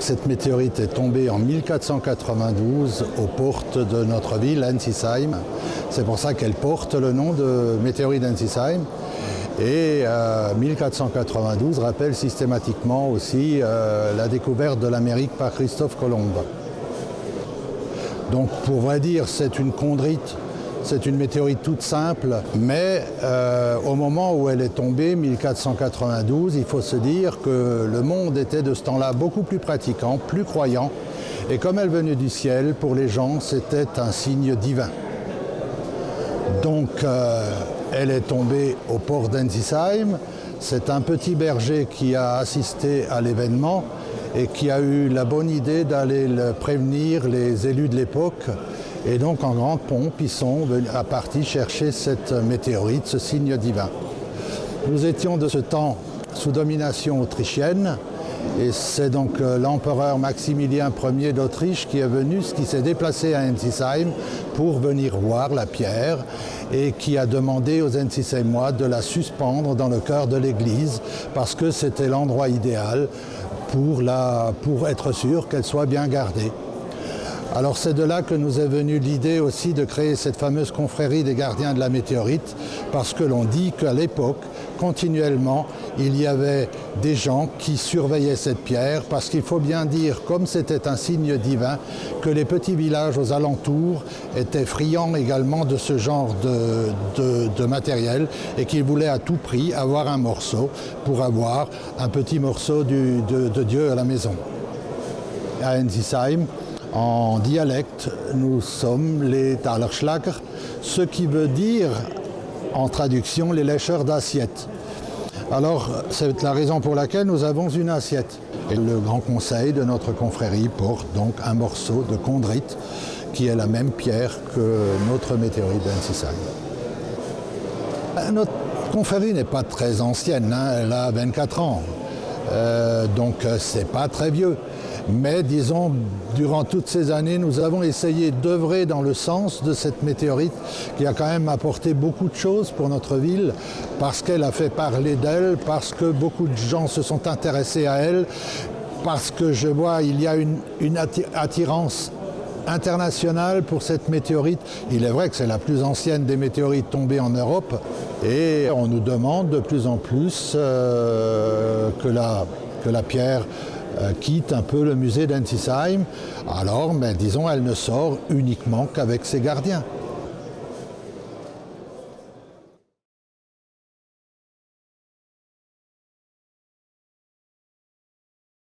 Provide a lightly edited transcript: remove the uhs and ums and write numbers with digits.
Cette météorite est tombée en 1492 aux portes de notre ville, Ensisheim. C'est pour ça qu'elle porte le nom de météorite d'Ensisheim. Et 1492 rappelle systématiquement aussi la découverte de l'Amérique par Christophe Colomb. Donc pour vrai dire, c'est une chondrite, c'est une météorite toute simple, mais au moment où elle est tombée, 1492, il faut se dire que le monde était de ce temps-là beaucoup plus pratiquant, plus croyant, et comme elle venait du ciel, pour les gens, c'était un signe divin. Donc elle est tombée au port d'Ensisheim. C'est un petit berger qui a assisté à l'événement et qui a eu la bonne idée d'aller prévenir les élus de l'époque. Et donc en grande pompe, ils sont partis chercher cette météorite, ce signe divin. Nous étions de ce temps sous domination autrichienne. Et c'est donc l'empereur Maximilien Ier d'Autriche qui est venu, qui s'est déplacé à Ensisheim pour venir voir la pierre et qui a demandé aux Ensisheimois de la suspendre dans le cœur de l'église parce que c'était l'endroit idéal pour être sûr qu'elle soit bien gardée. Alors c'est de là que nous est venue l'idée aussi de créer cette fameuse confrérie des gardiens de la météorite, parce que l'on dit qu'à l'époque, continuellement, il y avait des gens qui surveillaient cette pierre, parce qu'il faut bien dire, comme c'était un signe divin, que les petits villages aux alentours étaient friands également de ce genre de matériel et qu'ils voulaient à tout prix avoir un morceau pour avoir un petit morceau de Dieu à la maison. À Ensisheim, en dialecte, nous sommes les Talerschlager, ce qui veut dire, en traduction, les lécheurs d'assiettes. Alors, c'est la raison pour laquelle nous avons une assiette. Et le grand conseil de notre confrérie porte donc un morceau de chondrite, qui est la même pierre que notre météorite d'Ensisheim. Notre confrérie n'est pas très ancienne, hein, elle a 24 ans, donc c'est pas très vieux. Mais disons, durant toutes ces années, nous avons essayé d'œuvrer dans le sens de cette météorite qui a quand même apporté beaucoup de choses pour notre ville, parce qu'elle a fait parler d'elle, parce que beaucoup de gens se sont intéressés à elle, parce que je vois il y a une attirance internationale pour cette météorite. Il est vrai que c'est la plus ancienne des météorites tombées en Europe et on nous demande de plus en plus que la pierre quitte un peu le musée d'Ensisheim. Alors, disons, elle ne sort uniquement qu'avec ses gardiens.